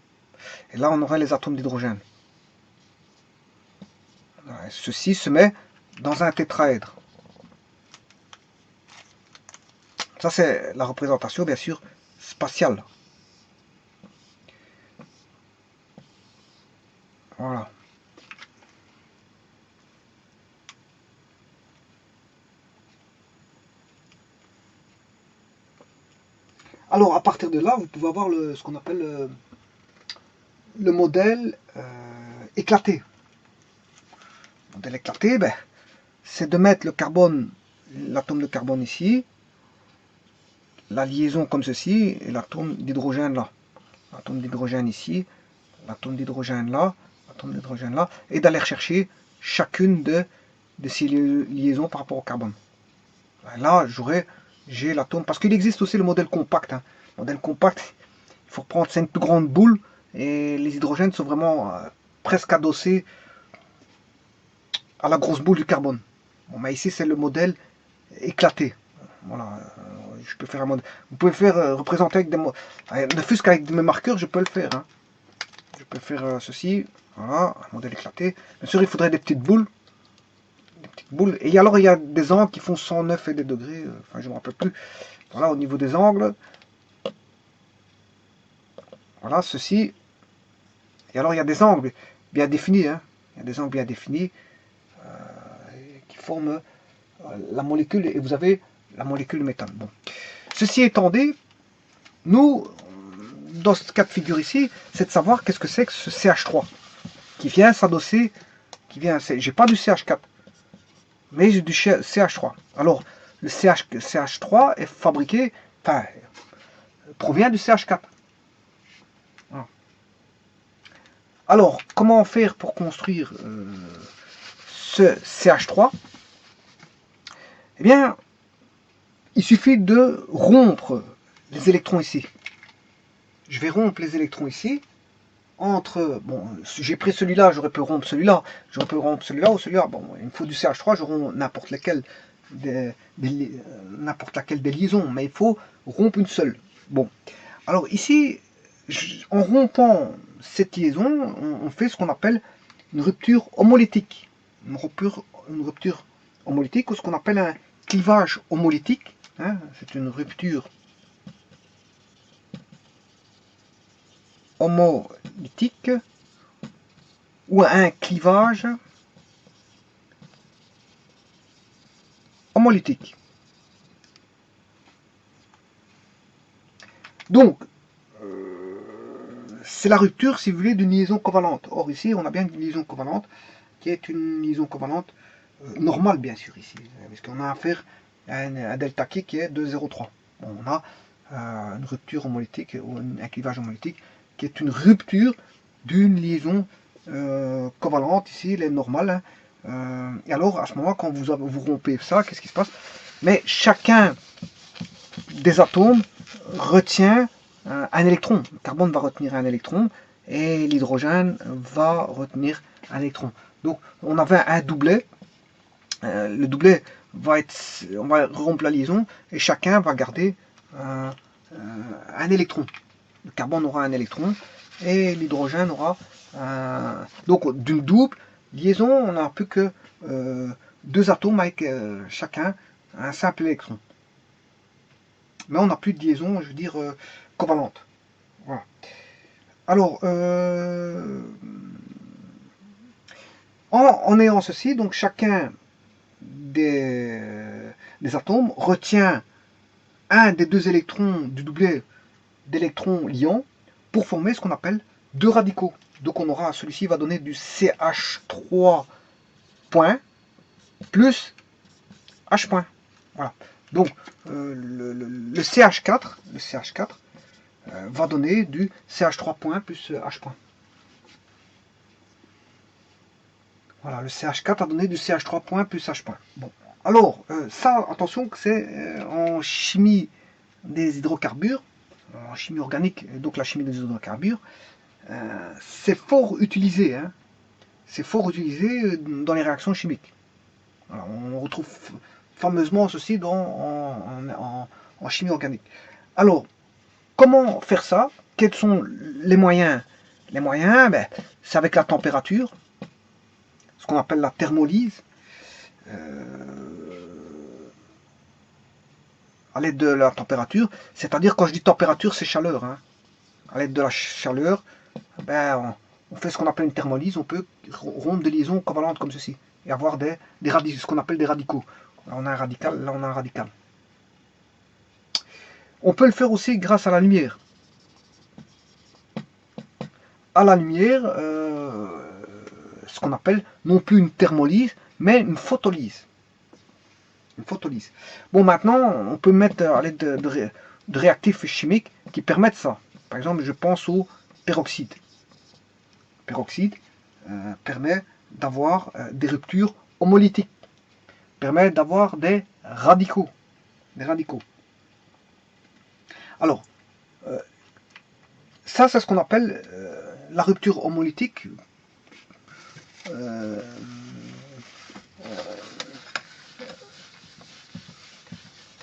Et là, on aurait les atomes d'hydrogène. Ceci se met dans un tétraèdre. Ça, c'est la représentation, bien sûr, spatiale. Voilà. Alors, à partir de là, vous pouvez avoir ce qu'on appelle le modèle éclaté. Le modèle éclaté, c'est de mettre le carbone, l'atome de carbone ici, la liaison comme ceci, et l'atome d'hydrogène là. L'atome d'hydrogène ici, l'atome d'hydrogène là, l'atome d'hydrogène là, et d'aller chercher chacune de ces liaisons par rapport au carbone. Là, j'aurai j'ai l'atome, parce qu'il existe aussi le modèle compact. Hein. Le modèle compact, il faut prendre, c'est une plus grande boule, et les hydrogènes sont vraiment presque adossés à la grosse boule du carbone. Bon, mais ici, c'est le modèle éclaté. Voilà, je peux faire un modèle. Vous pouvez faire représenter avec des mots. Ne fût-ce qu'avec mes marqueurs, je peux le faire. Hein. Je peux faire ceci. Voilà, un modèle éclaté. Bien sûr, il faudrait des petites boules. Des petites boules. Et alors, il y a des angles qui font 109 et des degrés. Enfin, je ne me rappelle plus. Voilà, au niveau des angles. Voilà, ceci. Et alors, il y a des angles bien définis. Hein. Il y a des angles bien définis qui forment la molécule. Et vous avez la molécule méthane. Bon. Ceci étant dit, nous, dans ce cas de figure ici, c'est de savoir qu'est-ce que c'est que ce CH3 qui vient s'adosser, j'ai pas du CH4, mais j'ai du CH3. Alors, le CH3 est fabriqué, enfin, provient du CH4. Voilà. Alors, comment faire pour construire ce CH3? Eh bien, il suffit de rompre les électrons ici. Je vais rompre les électrons ici. Bon, si j'ai pris celui-là, j'aurais pu rompre celui-là. J'aurais pu rompre celui-là ou celui-là. Bon, il me faut du CH3, je romps n'importe laquelle des liaisons. Mais il faut rompre une seule. Bon. Alors ici, en rompant cette liaison, on fait ce qu'on appelle une rupture homolytique. Une rupture homolytique ou ce qu'on appelle un clivage homolytique. Hein, c'est une rupture homolytique ou un clivage homolytique. Donc, c'est la rupture, si vous voulez, d'une liaison covalente. Or, ici, on a bien une liaison covalente, qui est une liaison covalente normale, bien sûr, ici. Parce qu'on a affaire à un delta K qui est de 0,3. Bon, on a une rupture homolytique, ou un clivage homolytique, qui est une rupture d'une liaison covalente, ici, elle est normale. Hein. Et alors, à ce moment, quand vous rompez ça, qu'est-ce qui se passe? Mais chacun des atomes retient un électron. Le carbone va retenir un électron et l'hydrogène va retenir un électron. Donc on avait un doublet. Le doublet va être, on va rompre la liaison et chacun va garder un électron. Le carbone aura un électron et l'hydrogène aura donc d'une double liaison, on n'a plus que deux atomes avec chacun un simple électron. Mais on n'a plus de liaison, je veux dire, covalente. Voilà. Alors, en ayant ceci, donc chacun des atomes retient un des deux électrons du doublet d'électrons liants pour former ce qu'on appelle deux radicaux. Donc on aura, celui-ci va donner du CH3 point plus H point. Voilà. Donc le CH4, va donner du CH3 point plus H point. Voilà, le CH4 a donné du CH3 point plus H point. Bon, alors ça, attention que c'est en chimie des hydrocarbures, en chimie organique, donc la chimie des hydrocarbures, c'est fort utilisé. Hein. C'est fort utilisé dans les réactions chimiques. Alors, on retrouve fameusement ceci en chimie organique. Alors, comment faire ça? Quels sont les moyens? Les moyens, ben, c'est avec la température, ce qu'on appelle la thermolyse. À l'aide de la température, c'est-à-dire quand je dis température, c'est chaleur. Hein. À l'aide de la chaleur, ben, on fait ce qu'on appelle une thermolyse, on peut rompre des liaisons covalentes comme ceci et avoir ce qu'on appelle des radicaux. Là on a un radical, là on a un radical. On peut le faire aussi grâce à la lumière. À la lumière, ce qu'on appelle non plus une thermolyse, mais une photolyse. Une photolyse. Bon, maintenant, on peut mettre à l'aide de réactifs chimiques qui permettent ça. Par exemple, je pense au peroxyde. Le peroxyde permet d'avoir des ruptures homolytiques, permet d'avoir des radicaux. Alors, ça c'est ce qu'on appelle la rupture homolytique.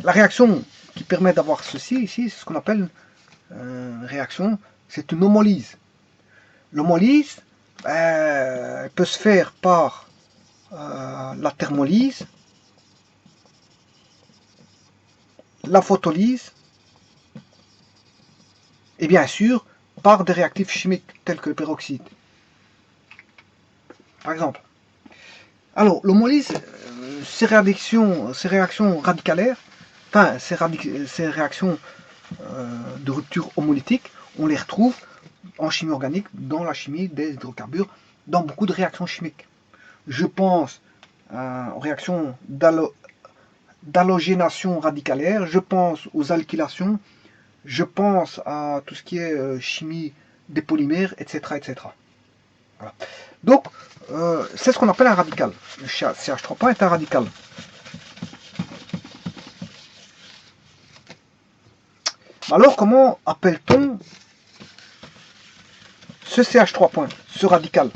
La réaction qui permet d'avoir ceci ici, c'est ce qu'on appelle réaction, c'est une homolyse. L'homolyse peut se faire par la thermolyse, la photolyse, et bien sûr par des réactifs chimiques tels que le peroxyde. Par exemple. Alors, l'homolyse, ces réactions radicalaires, enfin, ces réactions de rupture homolytique, on les retrouve en chimie organique, dans la chimie des hydrocarbures, dans beaucoup de réactions chimiques. Je pense aux réactions d'halogénation radicalaire, je pense aux alkylations, je pense à tout ce qui est chimie des polymères, etc. etc. Voilà. Donc, c'est ce qu'on appelle un radical. Le CH3 est un radical. Alors, comment appelle-t-on ce CH3, ce radical?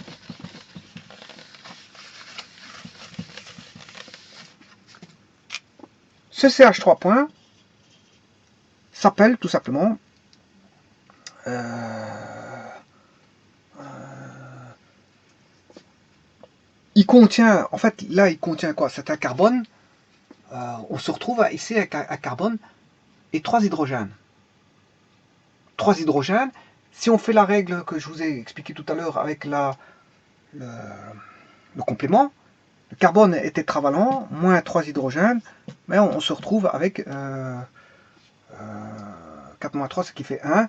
Ce CH3 s'appelle tout simplement il contient, en fait, là, il contient quoi? C'est un carbone. On se retrouve ici avec un carbone et 3 hydrogènes. 3 hydrogènes. Si on fait la règle que je vous ai expliquée tout à l'heure avec le complément, le carbone est tétravalent, moins 3 hydrogènes, mais on se retrouve avec 4 moins 3, ce qui fait 1,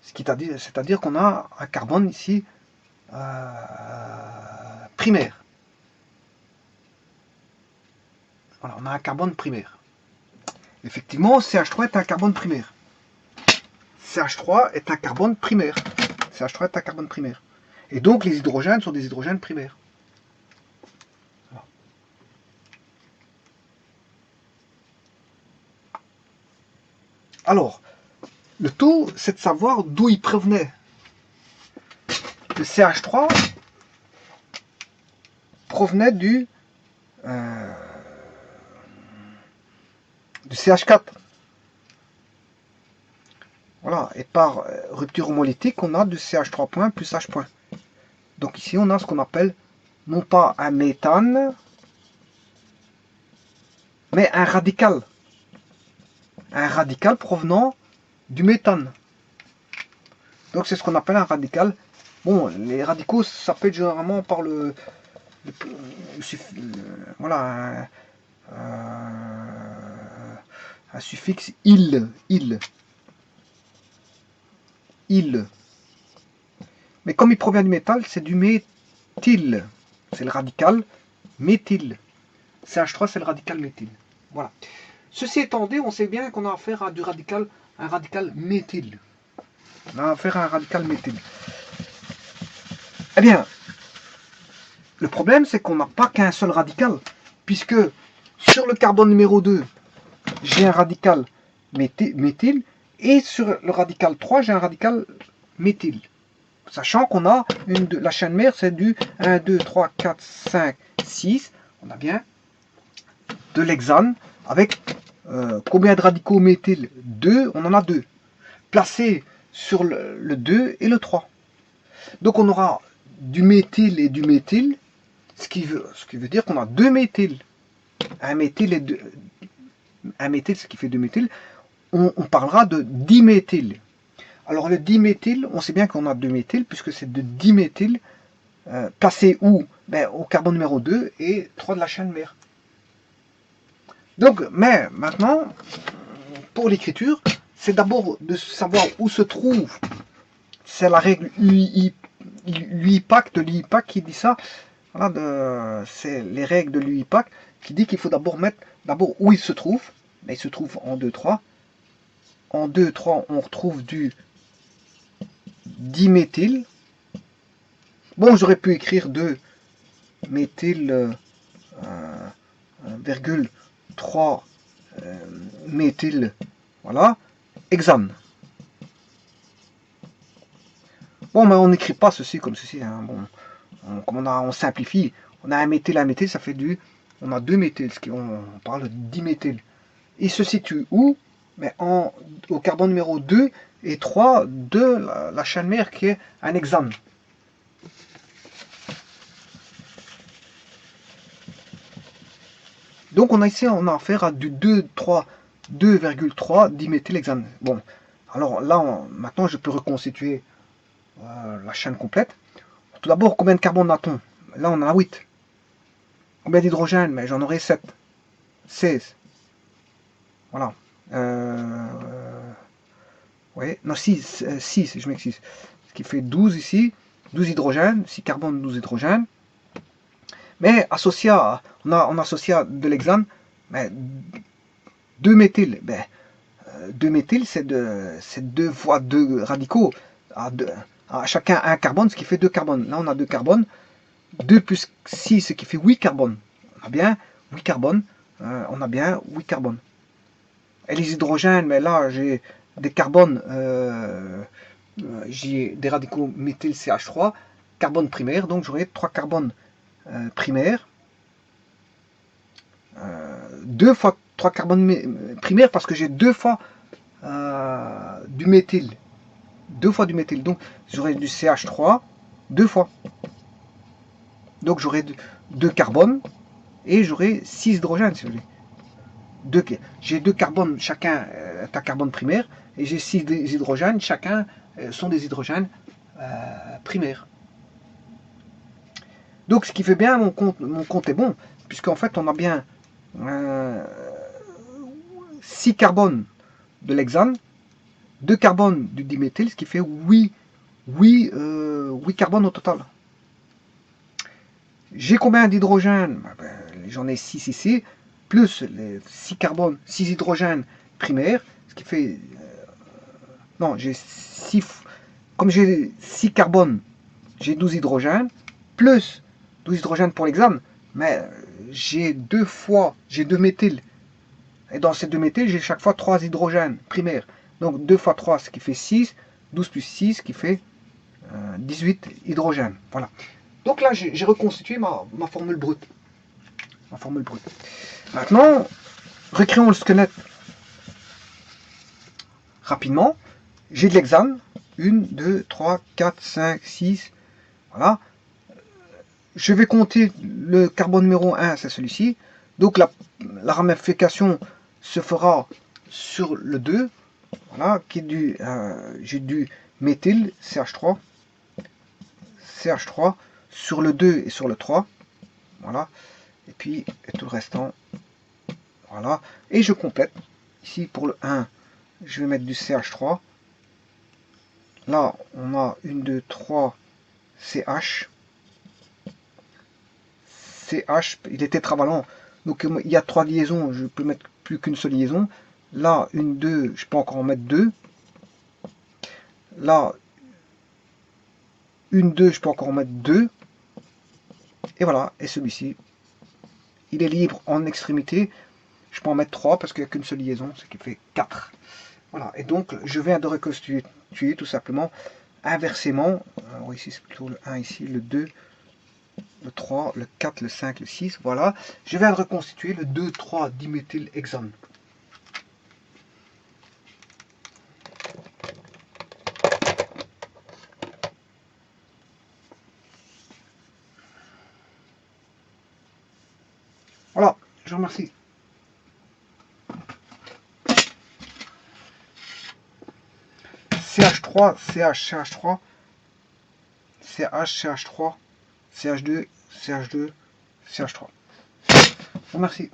c'est-à-dire qu'on a un carbone ici primaire. Voilà, on a un carbone primaire. Effectivement, CH3 est un carbone primaire. CH3 est un carbone primaire. CH3 est un carbone primaire. Et donc les hydrogènes sont des hydrogènes primaires. Voilà. Alors, le tout, c'est de savoir d'où il provenait. Le CH3 provenait du CH4. Voilà, et par rupture homolytique, on a du CH3 plus H. Donc ici, on a ce qu'on appelle non pas un méthane, mais un radical. Un radical provenant du méthane. Donc c'est ce qu'on appelle un radical. Bon, les radicaux s'appellent généralement par voilà, un suffixe il. Mais comme il provient du métal, c'est du méthyle. C'est le radical méthyle. CH3, c'est le radical méthyle. Voilà. Ceci étant dit, on sait bien qu'on a affaire à un radical méthyle. On a affaire à un radical méthyle. Eh bien, le problème, c'est qu'on n'a pas qu'un seul radical, puisque sur le carbone numéro 2, j'ai un radical méthyle, et sur le radical 3, j'ai un radical méthyle. Sachant qu'on a la chaîne mère, c'est du 1, 2, 3, 4, 5, 6. On a bien de l'hexane avec combien de radicaux méthyle? 2, on en a 2. Placés sur le 2 et le 3. Donc on aura du méthyle et du méthyle, ce qui veut dire qu'on a 2 méthyles. Un méthyle, ce qui fait 2 méthyles. On parlera de diméthyle. Alors le diméthyle, on sait bien qu'on a 2 méthyles, puisque c'est de diméthyle, placé où? Au carbone numéro 2 et 3 de la chaîne mère. Donc, mais maintenant, pour l'écriture, c'est d'abord de savoir où se trouve. C'est la règle l'UIPAC de l'UIPAC qui dit ça. Voilà, c'est les règles de l'UIPAC qui dit qu'il faut d'abord mettre où il se trouve. Mais il se trouve en 2, 3. En 2, 3, on retrouve du diméthyle. Bon, j'aurais pu écrire 2 méthyle, virgule 3 méthyle, voilà, hexane. Bon, mais on n'écrit pas ceci comme ceci. Hein. Bon, on simplifie. On a un méthyle, ça fait du... On a 2 méthyles, on parle diméthyle. Il se situe où? Mais au carbone numéro 2 et 3 de la chaîne mère qui est un hexane. Donc on a ici affaire à du 2,3 diméthylhexane. Bon, alors là, maintenant je peux reconstituer la chaîne complète. Tout d'abord, combien de carbone a-t-on? Là, on en a 8. Combien d'hydrogène? Mais j'en aurai 7. 16. Voilà. Oui, non, 6, je m'excuse. Ce qui fait 12 ici. 12 hydrogènes, 6 carbone, 12 hydrogènes. Mais associé on associe de l'hexane, mais 2 méthyles. Ben, 2 méthyles, c'est 2 fois 2 radicaux. À chacun un carbone, ce qui fait 2 carbones. Là, on a 2 carbones. 2 plus 6, ce qui fait 8 carbones. On a bien 8 carbones. On a bien 8 carbones. Et les hydrogènes, mais là, j'ai des carbones, j'ai des radicaux méthyl CH3, carbone primaire, donc j'aurai 3 carbones primaires. 2 fois 3 carbones primaires parce que j'ai 2 fois du méthyle. 2 fois du méthyle, donc j'aurai du CH3 2 fois. Donc j'aurai 2 carbones et j'aurai 6 hydrogènes, si vous voulez. J'ai 2 carbones, chacun est un carbone primaire, et j'ai 6 hydrogènes, chacun sont des hydrogènes primaires. Donc ce qui fait bien, mon compte est bon, puisqu'en fait on a bien 6 carbones de l'hexane, 2 carbones du diméthyle, ce qui fait 8 carbones au total. J'ai combien d'hydrogènes? J'en ai 6 ici, plus les 6 carbones, 6 hydrogènes primaires, ce qui fait... non, j'ai 6... Comme j'ai 6 carbones, j'ai 12 hydrogènes, plus 12 hydrogènes pour l'hexane, mais j'ai 2 méthyles. Et dans ces 2 méthyles, j'ai chaque fois 3 hydrogènes primaires. Donc 2 fois 3, ce qui fait 6, 12 plus 6, ce qui fait 18 hydrogènes. Voilà. Donc là, j'ai reconstitué ma formule brute. Maintenant, recréons le squelette rapidement. J'ai de l'hexane. 1, 2, 3, 4, 5, 6. Voilà. Je vais compter le carbone numéro 1, c'est celui-ci. Donc la ramification se fera sur le 2. Voilà, qui est j'ai du méthyle, CH3. CH3 sur le 2 et sur le 3. Voilà. Et puis tout le restant. Voilà. Et je complète. Ici pour le 1, je vais mettre du CH3. Là, on a 1, 2, 3 CH. CH, il est tétravalent. Donc il y a 3 liaisons, je peux mettre plus qu'une seule liaison. Là, 1, 2, je peux encore en mettre 2. Là, 1, 2, je peux encore en mettre 2. Et voilà, et celui-ci, il est libre en extrémité. Je peux en mettre 3 parce qu'il n'y a qu'une seule liaison, ce qui fait 4. Voilà, et donc je viens de reconstituer tout simplement inversement. Alors ici c'est plutôt le 1, ici le 2, le 3, le 4, le 5, le 6. Voilà, je viens de reconstituer le 2,3 diméthylhexane. Voilà, je vous remercie. CH3, CH, CH3, CH, CH3, CH2, CH2, CH3. Je vous remercie.